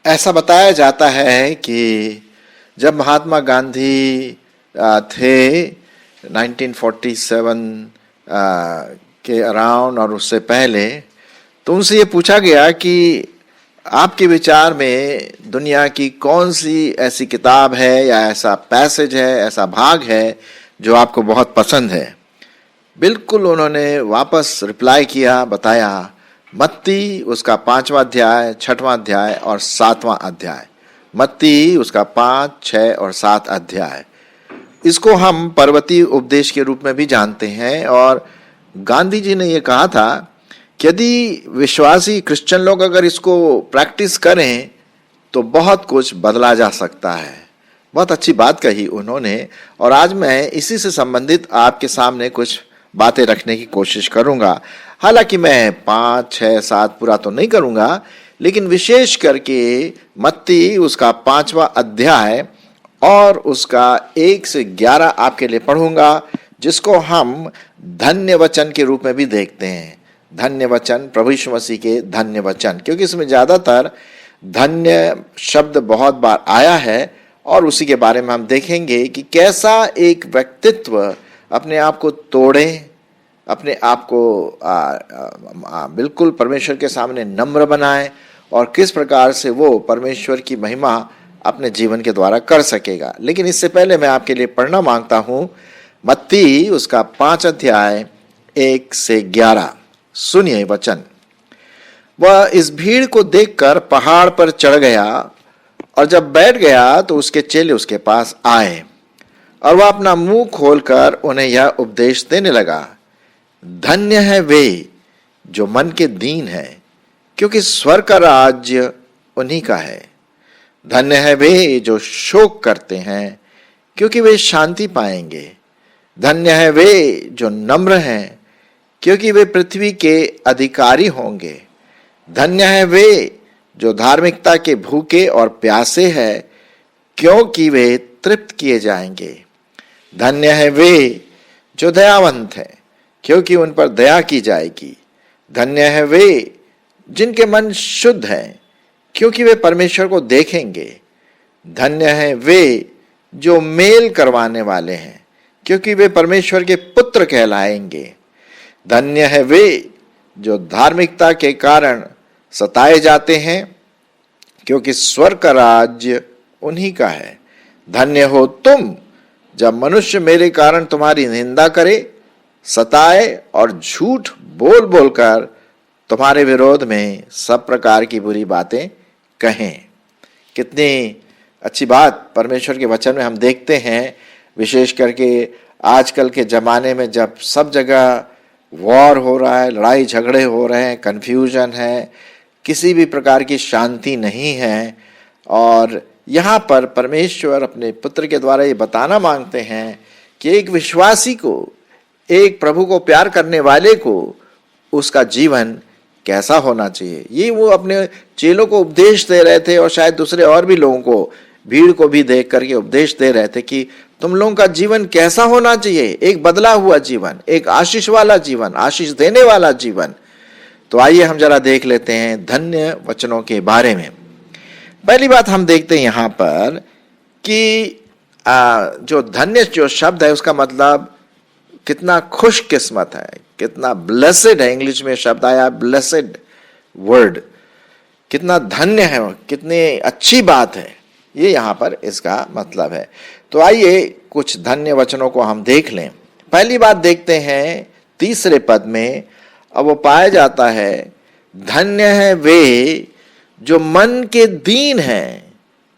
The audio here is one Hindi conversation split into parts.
ऐसा बताया जाता है कि जब महात्मा गांधी थे 1947 के अराउंड और उससे पहले, तो उनसे ये पूछा गया कि आपके विचार में दुनिया की कौन सी ऐसी किताब है या ऐसा पैसेज है, ऐसा भाग है जो आपको बहुत पसंद है। बिल्कुल उन्होंने वापस रिप्लाई किया, बताया मत्ती उसका 5वां अध्याय, 6वां अध्याय और 7वां अध्याय। मत्ती उसका 5, 6 और 7 अध्याय। इसको हम पर्वतीय उपदेश के रूप में भी जानते हैं। और गांधी जी ने यह कहा था कि यदि विश्वासी क्रिश्चियन लोग अगर इसको प्रैक्टिस करें तो बहुत कुछ बदला जा सकता है। बहुत अच्छी बात कही उन्होंने। और आज मैं इसी से संबंधित आपके सामने कुछ बातें रखने की कोशिश करूंगा। हालांकि मैं 5, 6, 7 पूरा तो नहीं करूंगा, लेकिन विशेष करके मत्ती उसका 5वां अध्याय और उसका 1 से 11 आपके लिए पढ़ूंगा, जिसको हम धन्य वचन के रूप में भी देखते हैं। धन्य वचन, प्रभु यीशु मसीह के धन्य वचन, क्योंकि इसमें ज्यादातर धन्य शब्द बहुत बार आया है। और उसी के बारे में हम देखेंगे कि कैसा एक व्यक्तित्व अपने आप को तोड़े, अपने आप को बिल्कुल परमेश्वर के सामने नम्र बनाए और किस प्रकार से वो परमेश्वर की महिमा अपने जीवन के द्वारा कर सकेगा। लेकिन इससे पहले मैं आपके लिए पढ़ना मांगता हूं मत्ती उसका 5 अध्याय 1 से 11। सुनिए वचन। वह इस भीड़ को देखकर पहाड़ पर चढ़ गया और जब बैठ गया तो उसके चेले उसके पास आए और वह अपना मुंह खोलकर उन्हें यह उपदेश देने लगा, धन्य है वे जो मन के दीन है, क्योंकि स्वर्ग का राज्य उन्हीं का है। धन्य है वे जो शोक करते हैं, क्योंकि वे शांति पाएंगे। धन्य है वे जो नम्र हैं, क्योंकि वे पृथ्वी के अधिकारी होंगे। धन्य है वे जो धार्मिकता के भूखे और प्यासे हैं, क्योंकि वे तृप्त किए जाएंगे। धन्य है वे जो दयावंत हैं, क्योंकि उन पर दया की जाएगी। धन्य है वे जिनके मन शुद्ध हैं, क्योंकि वे परमेश्वर को देखेंगे। धन्य है वे जो मेल करवाने वाले हैं, क्योंकि वे परमेश्वर के पुत्र कहलाएंगे। धन्य है वे जो धार्मिकता के कारण सताए जाते हैं, क्योंकि स्वर्ग का राज्य उन्हीं का है। धन्य हो तुम जब मनुष्य मेरे कारण तुम्हारी निंदा करे, सताए और झूठ बोल बोलकर तुम्हारे विरोध में सब प्रकार की बुरी बातें कहें। कितनी अच्छी बात परमेश्वर के वचन में हम देखते हैं। विशेष करके आजकल के ज़माने में जब सब जगह वॉर हो रहा है, लड़ाई झगड़े हो रहे हैं, कन्फ्यूजन है, किसी भी प्रकार की शांति नहीं है। और यहाँ पर परमेश्वर अपने पुत्र के द्वारा ये बताना मांगते हैं कि एक विश्वासी को, एक प्रभु को प्यार करने वाले को, उसका जीवन कैसा होना चाहिए। ये वो अपने चेलों को उपदेश दे रहे थे और शायद दूसरे और भी लोगों को, भीड़ को भी देख करके उपदेश दे रहे थे कि तुम लोगों का जीवन कैसा होना चाहिए। एक बदला हुआ जीवन, एक आशीष वाला जीवन, आशीष देने वाला जीवन। तो आइए हम जरा देख लेते हैं धन्य वचनों के बारे में। पहली बात हम देखते हैं यहाँ पर कि जो धन्य जो शब्द है उसका मतलब कितना खुशकिस्मत है, कितना ब्लेसेड है। इंग्लिश में शब्द आया ब्लेसेड वर्ड। कितना धन्य है, कितनी अच्छी बात है, ये यहाँ पर इसका मतलब है। तो आइए कुछ धन्य वचनों को हम देख लें। पहली बात देखते हैं 3 पद में। अब वो पाया जाता है, धन्य है वे जो मन के दीन हैं,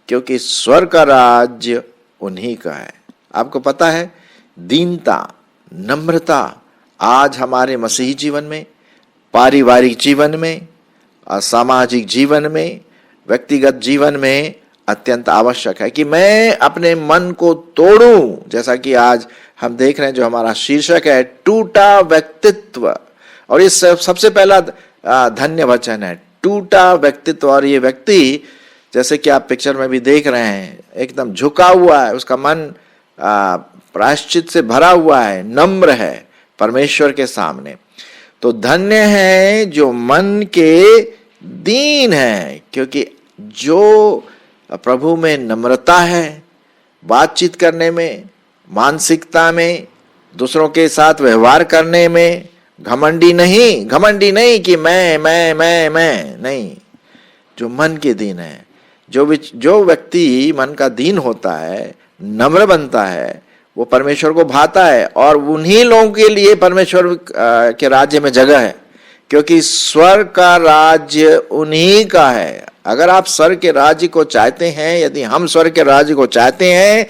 क्योंकि स्वर्ग का राज्य उन्हीं का है। आपको पता है, दीनता, नम्रता आज हमारे मसीही जीवन में, पारिवारिक जीवन में, सामाजिक जीवन में, व्यक्तिगत जीवन में अत्यंत आवश्यक है कि मैं अपने मन को तोड़ूं। जैसा कि आज हम देख रहे हैं, जो हमारा शीर्षक है टूटा व्यक्तित्व, और ये सबसे पहला धन्य वचन है, टूटा व्यक्तित्व। और ये व्यक्ति, जैसे कि आप पिक्चर में भी देख रहे हैं, एकदम झुका हुआ है, उसका मन प्रायश्चित से भरा हुआ है, नम्र है परमेश्वर के सामने। तो धन्य है जो मन के दीन है, क्योंकि जो प्रभु में नम्रता है, बातचीत करने में, मानसिकता में, दूसरों के साथ व्यवहार करने में, घमंडी नहीं कि मैं नहीं, जो मन के दीन है, जो व्यक्ति मन का दीन होता है, नम्र बनता है, वो परमेश्वर को भाता है, और उन्हीं लोगों के लिए परमेश्वर के राज्य में जगह है, क्योंकि स्वर्ग का राज्य उन्हीं का है। अगर आप स्वर्ग के राज्य को चाहते हैं, यदि हम स्वर्ग के राज्य को चाहते हैं,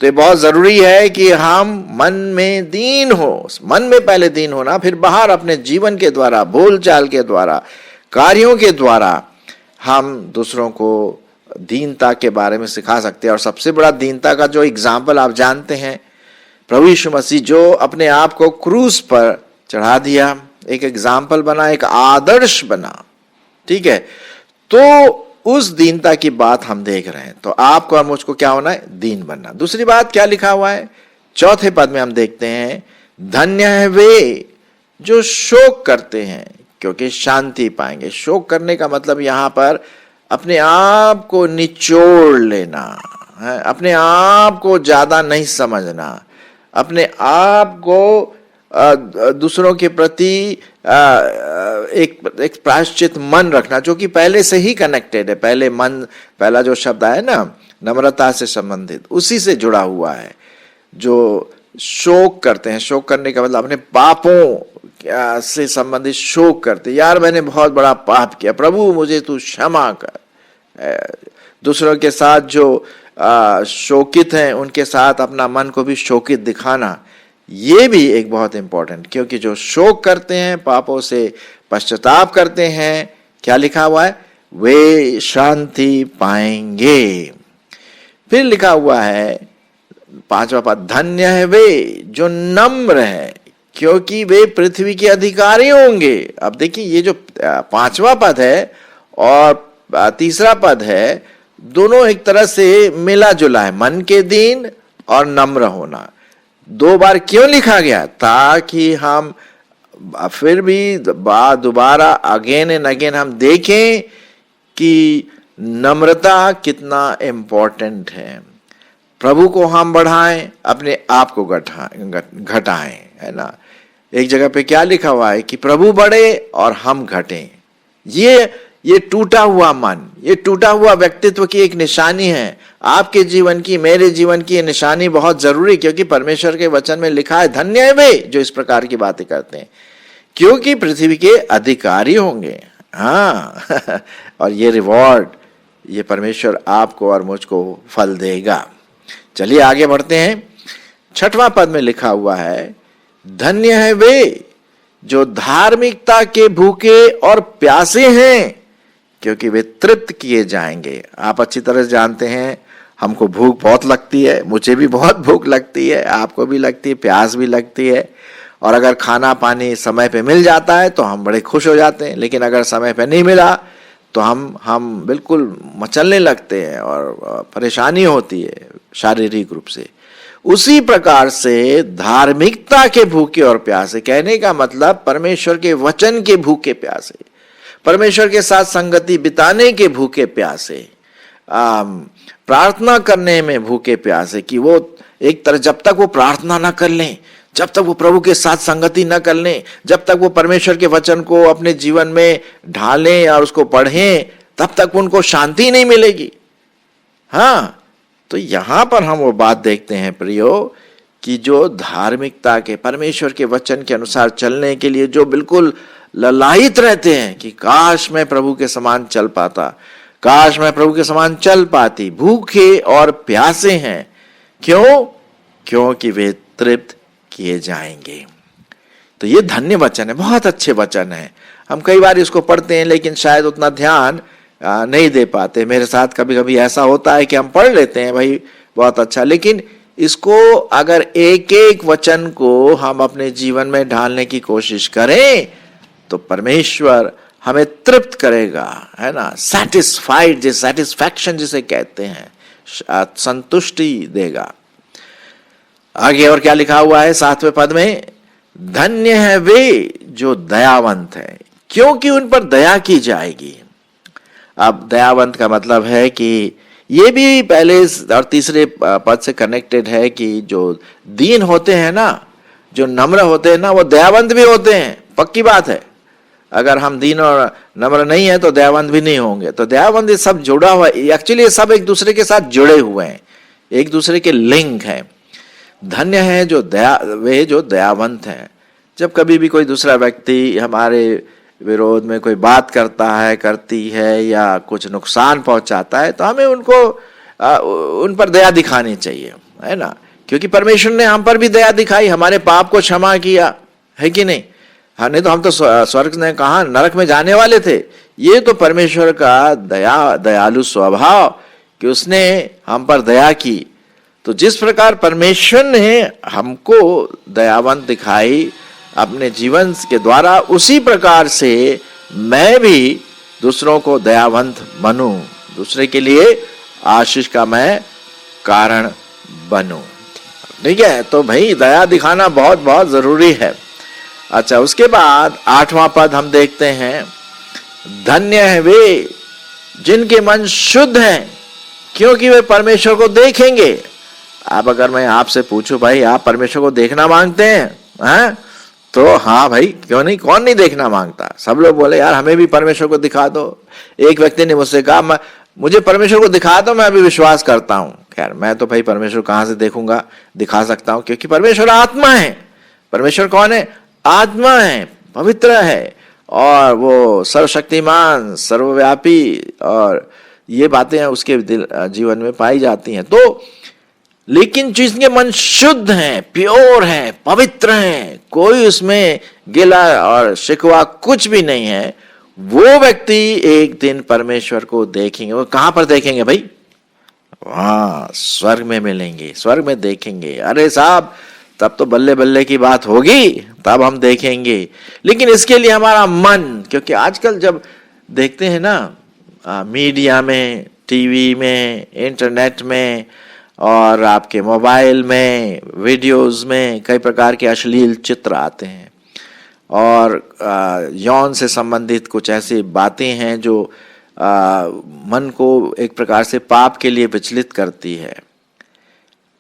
तो ये बहुत जरूरी है कि हम मन में दीन हो, मन में पहले दीन होना, फिर बाहर अपने जीवन के द्वारा, बोलचाल के द्वारा, कार्यों के द्वारा हम दूसरों को दीनता के बारे में सिखा सकते हैं। और सबसे बड़ा दीनता का जो एग्जाम्पल आप जानते हैं, प्रभु यीशु मसीह जो अपने आप को क्रूस पर चढ़ा दिया, एक एग्जाम्पल बना, एक आदर्श बना, ठीक है। तो उस दीनता की बात हम देख रहे हैं। तो आपको और मुझको क्या होना है? दीन बनना। दूसरी बात क्या लिखा हुआ है? चौथे पद में हम देखते हैं, धन्य है वे जो शोक करते हैं, क्योंकि शांति पाएंगे। शोक करने का मतलब यहां पर अपने आप को निचोड़ लेना है, अपने आप को ज्यादा नहीं समझना, अपने आप को दूसरों के प्रति एक प्रायश्चित मन रखना, जो कि पहले से ही कनेक्टेड है। पहला जो शब्द है ना, नम्रता से संबंधित, उसी से जुड़ा हुआ है। जो शोक करते हैं, शोक करने का मतलब अपने पापों से संबंधित शोक करते, यार मैंने बहुत बड़ा पाप किया, प्रभु मुझे तू क्षमा कर। दूसरों के साथ जो शोकित हैं, उनके साथ अपना मन को भी शोकित दिखाना, ये भी एक बहुत इंपॉर्टेंट, क्योंकि जो शोक करते हैं, पापों से पश्चाताप करते हैं, क्या लिखा हुआ है? वे शांति पाएंगे। फिर लिखा हुआ है 5वां पद, धन्य है वे जो नम्र है, क्योंकि वे पृथ्वी के अधिकारी होंगे। अब देखिए, ये जो 5वां पद है और तीसरा पद है, दोनों एक तरह से मिला जुला है, मन के दीन और नम्र होना। 2 बार क्यों लिखा गया? ताकि हम फिर भी दोबारा अगेन एंड अगेन हम देखें कि नम्रता कितना इम्पोर्टेंट है। प्रभु को हम बढ़ाएं, अपने आप को घटाएं, है ना। एक जगह पे क्या लिखा हुआ है कि प्रभु बढ़े और हम घटें। ये टूटा हुआ मन, ये टूटा हुआ व्यक्तित्व की एक निशानी है। आपके जीवन की, मेरे जीवन की ये निशानी बहुत जरूरी, क्योंकि परमेश्वर के वचन में लिखा है, धन्य है वे जो इस प्रकार की बातें करते हैं, क्योंकि पृथ्वी के अधिकारी होंगे। हाँ और ये रिवॉर्ड, ये परमेश्वर आपको और मुझको फल देगा। चलिए आगे बढ़ते हैं। 6वां पद में लिखा हुआ है, धन्य है वे जो धार्मिकता के भूखे और प्यासे हैं, क्योंकि वे तृप्त किए जाएंगे। आप अच्छी तरह से जानते हैं, हमको भूख बहुत लगती है, मुझे भी बहुत भूख लगती है, आपको भी लगती है, प्यास भी लगती है। और अगर खाना पानी समय पे मिल जाता है तो हम बड़े खुश हो जाते हैं, लेकिन अगर समय पे नहीं मिला तो हम बिल्कुल मचलने लगते हैं और परेशानी होती है शारीरिक रूप से। उसी प्रकार से धार्मिकता के भूखे और प्यासे, कहने का मतलब परमेश्वर के वचन के भूखे प्यासे, परमेश्वर के साथ संगति बिताने के भूखे प्यासे, प्रार्थना करने में भूखे प्यासे, कि वो एक तरह जब तक वो प्रार्थना ना कर लें, जब तक वो प्रभु के साथ संगति न कर लें, जब तक वो परमेश्वर के वचन को अपने जीवन में ढालें और उसको पढ़ें, तब तक उनको शांति नहीं मिलेगी। हाँ, तो यहां पर हम वो बात देखते हैं प्रियो, कि जो धार्मिकता के, परमेश्वर के वचन के अनुसार चलने के लिए जो बिल्कुल ललायित रहते हैं कि काश मैं प्रभु के समान चल पाता, काश मैं प्रभु के समान चल पाती, भूखे और प्यासे हैं। क्यों? क्योंकि वे तृप्त किए जाएंगे। तो ये धन्य वचन है, बहुत अच्छे वचन है। हम कई बार इसको पढ़ते हैं लेकिन शायद उतना ध्यान नहीं दे पाते। मेरे साथ कभी कभी ऐसा होता है कि हम पढ़ लेते हैं भाई बहुत अच्छा, लेकिन इसको अगर एक एक वचन को हम अपने जीवन में ढालने की कोशिश करें तो परमेश्वर हमें तृप्त करेगा, है ना। सेटिस्फाइड, जिस सेटिस्फैक्शन जिसे कहते हैं, संतुष्टि देगा। आगे और क्या लिखा हुआ है 7वें पद में, धन्य है वे जो दयावंत है, क्योंकि उन पर दया की जाएगी। अब दयावंत का मतलब है कि ये भी पहले और तीसरे पद से कनेक्टेड है कि जो दीन होते हैं ना, जो नम्र होते हैं ना, वो दयावंत भी होते हैं। पक्की बात है। अगर हम दीन और नम्र नहीं है तो दयावंत भी नहीं होंगे। तो दयावंत ये सब जुड़ा हुआ है। एक्चुअली ये सब एक दूसरे के साथ जुड़े हुए हैं, एक दूसरे के लिंक है। धन्य है जो वे जो दयावंत हैं। जब कभी भी कोई दूसरा व्यक्ति हमारे विरोध में कोई बात करता है, करती है, या कुछ नुकसान पहुंचाता है, तो हमें उनको उन पर दया दिखानी चाहिए, है ना। क्योंकि परमेश्वर ने हम पर भी दया दिखाई, हमारे पाप को क्षमा किया, है कि नहीं। हाँ, नहीं तो हम तो स्वर्ग ने कहा नरक में जाने वाले थे। ये तो परमेश्वर का दयालु स्वभाव कि उसने हम पर दया की। तो जिस प्रकार परमेश्वर ने हमको दयावंत दिखाई अपने जीवन के द्वारा, उसी प्रकार से मैं भी दूसरों को दयावंत बनूं, दूसरे के लिए आशीष का मैं कारण बनूं। ठीक है, तो भाई दया दिखाना बहुत बहुत जरूरी है। अच्छा, उसके बाद 8वां पद हम देखते हैं, धन्य है वे जिनके मन शुद्ध हैं, क्योंकि वे परमेश्वर को देखेंगे। अब अगर मैं आपसे पूछूं, भाई आप परमेश्वर को देखना मांगते हैं? तो हाँ भाई, क्यों नहीं, कौन नहीं देखना मांगता। सब लोग बोले यार हमें भी परमेश्वर को दिखा दो। एक व्यक्ति ने मुझसे कहा मुझे परमेश्वर को दिखा दो, मैं अभी विश्वास करता हूं। खैर, मैं तो भाई परमेश्वर कहां से देखूंगा, दिखा सकता हूं, क्योंकि परमेश्वर आत्मा है। परमेश्वर कौन है? आत्मा है, पवित्र है, और वो सर्वशक्तिमान, सर्वव्यापी, और ये बातें उसके जीवन में पाई जाती हैं। तो लेकिन जिसके मन शुद्ध हैं, प्योर हैं, पवित्र हैं, कोई उसमें गिला और शिकवा कुछ भी नहीं है, वो व्यक्ति एक दिन परमेश्वर को देखेंगे। वो कहां पर देखेंगे भाई? वहां स्वर्ग में मिलेंगे, स्वर्ग में देखेंगे। अरे साहब, तब तो बल्ले बल्ले की बात होगी, तब हम देखेंगे। लेकिन इसके लिए हमारा मन, क्योंकि आजकल जब देखते हैं ना मीडिया में, टीवी में, इंटरनेट में, और आपके मोबाइल में, वीडियोस में कई प्रकार के अश्लील चित्र आते हैं, और यौन से संबंधित कुछ ऐसी बातें हैं जो मन को एक प्रकार से पाप के लिए विचलित करती है।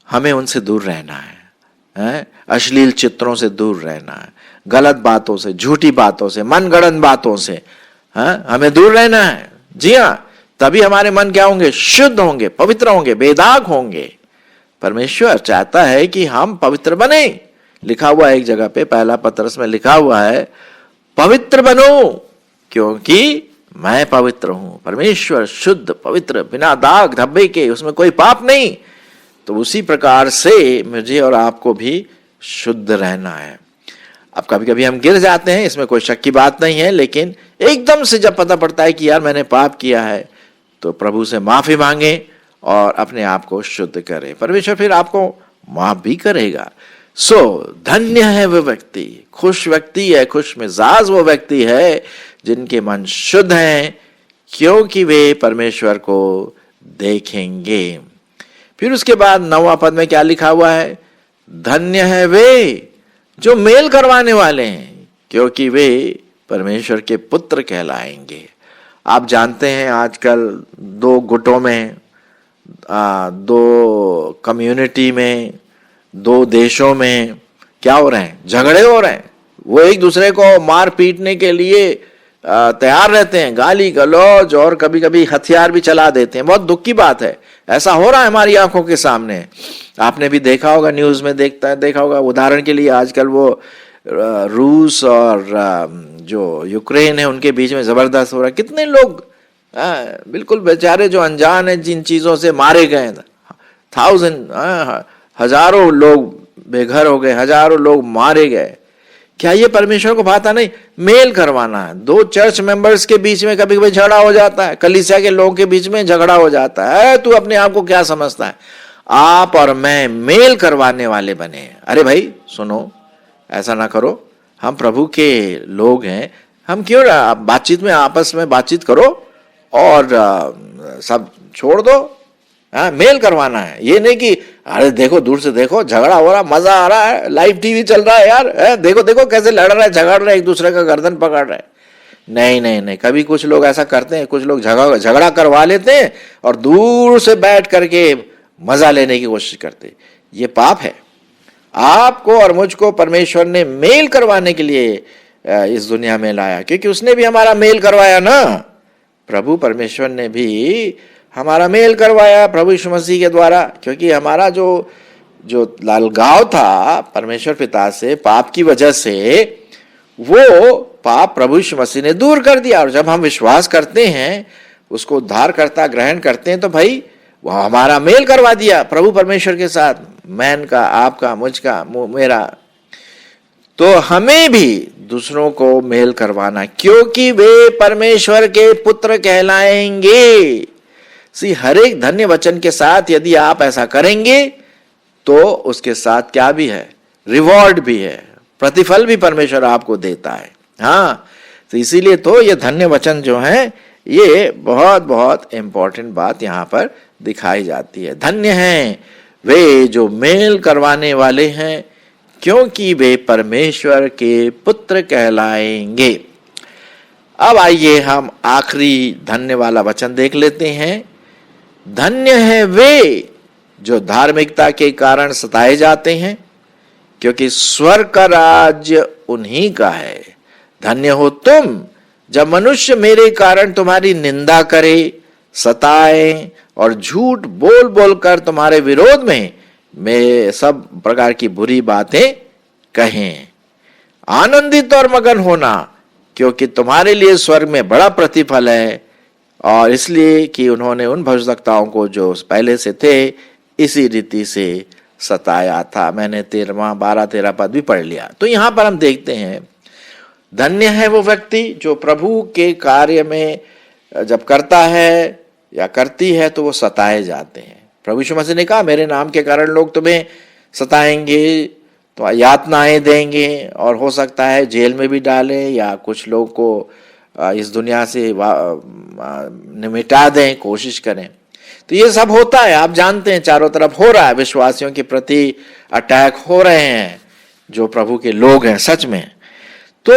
हमें उनसे दूर रहना है, अश्लील चित्रों से दूर रहना है, गलत बातों से, झूठी बातों से, मनगढ़ंत बातों से हमें दूर रहना है। जी हाँ, तभी हमारे मन क्या होंगे? शुद्ध होंगे, पवित्र होंगे, बेदाग होंगे। परमेश्वर चाहता है कि हम पवित्र बने। लिखा हुआ है एक जगह पे, पहला पत्रस में लिखा हुआ है, पवित्र बनो क्योंकि मैं पवित्र हूं। परमेश्वर शुद्ध, पवित्र, बिना दाग धब्बे के, उसमें कोई पाप नहीं। तो उसी प्रकार से मुझे और आपको भी शुद्ध रहना है। अब कभी कभी हम गिर जाते हैं, इसमें कोई शक की बात नहीं है, लेकिन एकदम से जब पता पड़ता है कि यार मैंने पाप किया है, तो प्रभु से माफी मांगे और अपने आप को शुद्ध करें। परमेश्वर फिर आपको माफ भी करेगा। धन्य है वो व्यक्ति, खुश व्यक्ति है, खुश मिजाज वो व्यक्ति है जिनके मन शुद्ध हैं, क्योंकि वे परमेश्वर को देखेंगे। फिर उसके बाद 9वां पद में क्या लिखा हुआ है? धन्य है वे जो मेल करवाने वाले हैं, क्योंकि वे परमेश्वर के पुत्र कहलाएंगे। आप जानते हैं आजकल दो गुटों में, दो कम्युनिटी में, दो देशों में क्या हो रहे हैं? झगड़े हो रहे हैं। वो एक दूसरे को मार पीटने के लिए तैयार रहते हैं, गाली गलौज, और कभी कभी हथियार भी चला देते हैं। बहुत दुख की बात है, ऐसा हो रहा है हमारी आंखों के सामने। आपने भी देखा होगा, न्यूज में देखा होगा। उदाहरण के लिए आजकल वो रूस और जो यूक्रेन है उनके बीच में जबरदस्त हो रहा है। कितने लोग बिल्कुल बेचारे जो अनजान है जिन चीजों से मारे गए, 1000 हजारों लोग बेघर हो गए, हजारों लोग मारे गए। क्या ये परमेश्वर को भाता नहीं? मेल करवाना है। दो चर्च मेंबर्स के बीच में कभी कभी झगड़ा हो जाता है, कलीसिया के लोगों के बीच में झगड़ा हो जाता है। तू अपने आप को क्या समझता है? आप और मैं मेल करवाने वाले बने। अरे भाई सुनो, ऐसा ना करो, हम प्रभु के लोग हैं, हम क्यों बातचीत में, आपस में बातचीत करो और सब छोड़ दो। मेल करवाना है। ये नहीं कि अरे देखो, दूर से देखो, झगड़ा हो रहा, मजा आ रहा है, लाइव टीवी चल रहा है यार, देखो देखो कैसे लड़ रहे हैं, झगड़ रहे, एक दूसरे का गर्दन पकड़ रहे हैं। नहीं नहीं नहीं, कभी कुछ लोग ऐसा करते हैं, कुछ लोग झगड़ा करवा लेते हैं और दूर से बैठ करके मजा लेने की कोशिश करते। ये पाप है। आपको और मुझको परमेश्वर ने मेल करवाने के लिए इस दुनिया में लाया, क्योंकि उसने भी हमारा मेल करवाया ना। प्रभु परमेश्वर ने भी हमारा मेल करवाया प्रभु यीशु मसीह के द्वारा, क्योंकि हमारा जो अलगाव था परमेश्वर पिता से पाप की वजह से, वो पाप प्रभु यीशु मसीह ने दूर कर दिया। और जब हम विश्वास करते हैं, उसको उद्धारकर्ता ग्रहण करते हैं, तो भाई वो हमारा मेल करवा दिया प्रभु परमेश्वर के साथ, मैन का, आपका, मुझका, मेरा। तो हमें भी दूसरों को मेल करवाना, क्योंकि वे परमेश्वर के पुत्र कहलाएंगे। हर एक धन्य वचन के साथ यदि आप ऐसा करेंगे तो उसके साथ क्या भी है, रिवॉर्ड भी है, प्रतिफल भी परमेश्वर आपको देता है। हाँ, तो इसीलिए तो ये धन्य वचन जो है, ये बहुत बहुत इंपॉर्टेंट बात यहाँ पर दिखाई जाती है। धन्य हैं वे जो मेल करवाने वाले हैं, क्योंकि वे परमेश्वर के पुत्र कहलाएंगे। अब आइए हम आखिरी धन्य वाला वचन देख लेते हैं। धन्य है वे जो धार्मिकता के कारण सताए जाते हैं, क्योंकि स्वर्ग का राज्य उन्हीं का है। धन्य हो तुम जब मनुष्य मेरे कारण तुम्हारी निंदा करे, सताए और झूठ बोल बोलकर तुम्हारे विरोध में सब प्रकार की बुरी बातें कहें। आनंदित और मगन होना, क्योंकि तुम्हारे लिए स्वर्ग में बड़ा प्रतिफल है, और इसलिए कि उन्होंने उन भविष्यवक्ताओं को जो पहले से थे इसी रीति से सताया था। मैंने 12-13 पद भी पढ़ लिया। तो यहां पर हम देखते हैं, धन्य है वो व्यक्ति जो प्रभु के कार्य में जब करता है या करती है तो वो सताए जाते हैं। प्रभु यीशु मसीह ने कहा, मेरे नाम के कारण लोग तुम्हें सताएंगे, तो यातनाएं देंगे, और हो सकता है जेल में भी डालें, या कुछ लोग को इस दुनिया से निमिटा दें, कोशिश करें। तो ये सब होता है, आप जानते हैं, चारों तरफ हो रहा है। विश्वासियों के प्रति अटैक हो रहे हैं जो प्रभु के लोग हैं सच में। तो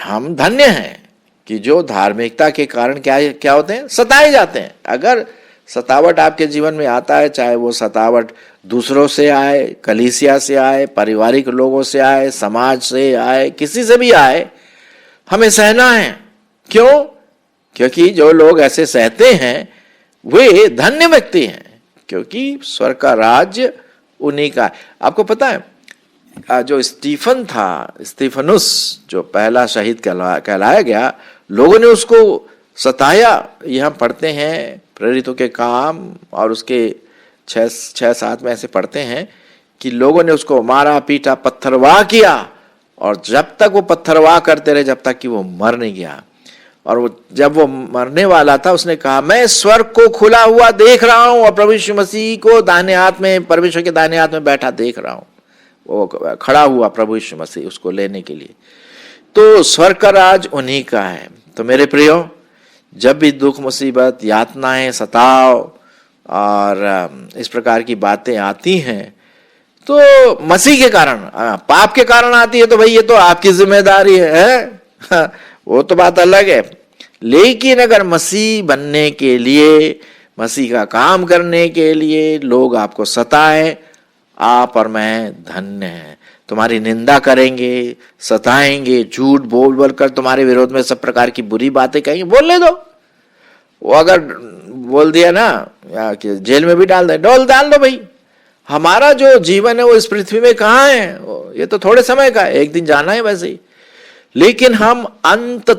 हम धन्य हैं कि जो धार्मिकता के कारण क्या होते हैं, सताए जाते हैं। अगर सतावट आपके जीवन में आता है, चाहे वो सतावट दूसरों से आए, कलीसिया से आए, पारिवारिक लोगों से आए, समाज से आए, किसी से भी आए, हमें सहना है। क्यों? क्योंकि जो लोग ऐसे सहते हैं वे धन्य व्यक्ति हैं, क्योंकि स्वर्ग का राज्य उन्हीं का है। आपको पता है, जो स्टीफन था, स्टीफनुस, जो पहला शहीद कहलाया गया, लोगों ने उसको सताया। ये हम पढ़ते हैं प्रेरितों के काम और उसके 6-7 में ऐसे पढ़ते हैं कि लोगों ने उसको मारा, पीटा, पत्थरवाह किया, और जब तक वो पत्थरवाह करते रहे, जब तक कि वो मर नहीं गया। और वो जब वो मरने वाला था, उसने कहा, मैं स्वर्ग को खुला हुआ देख रहा हूं और प्रभु यीशु मसीह को दाहिने हाथ में, परमेश्वर के दाहिने हाथ में बैठा देख रहा हूं। वो खड़ा हुआ प्रभु यीशु मसीह उसको लेने के लिए। तो स्वर्ग का राज उन्हीं का है। तो मेरे प्रियो, जब भी दुख, मुसीबत, यातनाएं, सताव और इस प्रकार की बातें आती हैं, तो मसीह के कारण, पाप के कारण आती है, तो भाई ये तो आपकी जिम्मेदारी है, वो तो बात अलग है। लेकिन अगर मसीह बनने के लिए, मसीह का काम करने के लिए लोग आपको सताएं, आप और मैं धन्य हैं। तुम्हारी निंदा करेंगे, सताएंगे, झूठ बोल बोल कर तुम्हारे विरोध में सब प्रकार की बुरी बातें कहेंगे, बोलने दो। वो अगर बोल दिया ना, या कि जेल में भी डाल दो भाई। हमारा जो जीवन है वो इस पृथ्वी में कहाँ है, ये तो थोड़े समय का है, एक दिन जाना है वैसे ही। लेकिन हम अंत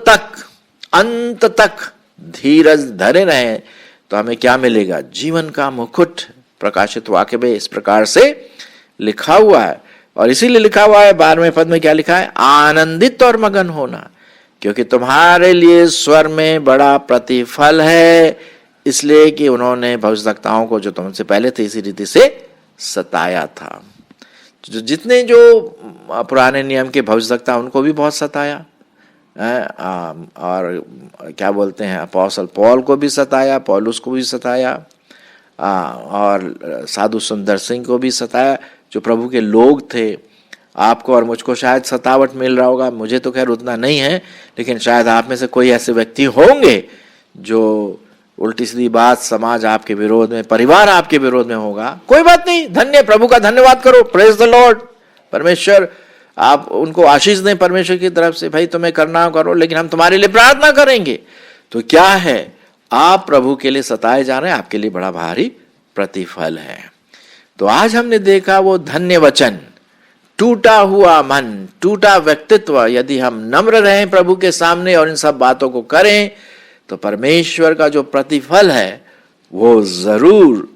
तक धीरज धरे रहें तो हमें क्या मिलेगा? जीवन का मुकुट। प्रकाशित वाक्य में इस प्रकार से लिखा हुआ है, और इसीलिए लिखा हुआ है 12वें पद में क्या लिखा है? आनंदित और मगन होना, क्योंकि तुम्हारे लिए स्वर्ग में बड़ा प्रतिफल है, इसलिए कि उन्होंने भविष्यवक्ताओं को जो तुमसे पहले थे इसी रीति से सताया था। जितने जो पुराने नियम के भविष्यवक्ता, उनको भी बहुत सताया, और क्या बोलते हैं, अपोस्तल पौल को भी सताया, पौलुस को भी सताया, और साधु सुंदर सिंह को भी सताया, जो प्रभु के लोग थे। आपको और मुझको शायद सतावट मिल रहा होगा, मुझे तो खैर उतना नहीं है, लेकिन शायद आप में से कोई ऐसे व्यक्ति होंगे जो उल्टी सीधी बात, समाज आपके विरोध में, परिवार आपके विरोध में होगा। कोई बात नहीं, धन्य, प्रभु का धन्यवाद करो, प्रेज द लॉर्ड। परमेश्वर, आप उनको आशीष दें परमेश्वर की तरफ से, भाई तुम्हें करना करो, लेकिन हम तुम्हारे लिए प्रार्थना करेंगे। तो क्या है, आप प्रभु के लिए सताए जा रहे हैं, आपके लिए बड़ा भारी प्रतिफल है। तो आज हमने देखा वो धन्य वचन, टूटा हुआ मन, टूटा व्यक्तित्व, यदि हम नम्र रहें प्रभु के सामने और इन सब बातों को करें, तो परमेश्वर का जो प्रतिफल है वो जरूर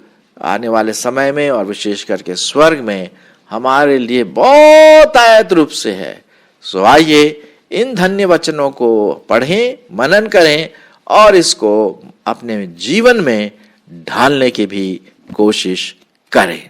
आने वाले समय में और विशेष करके स्वर्ग में हमारे लिए बहुत आयत रूप से है। सो आइए इन धन्य वचनों को पढ़ें, मनन करें और इसको अपने जीवन में ढालने की भी कोशिश करें।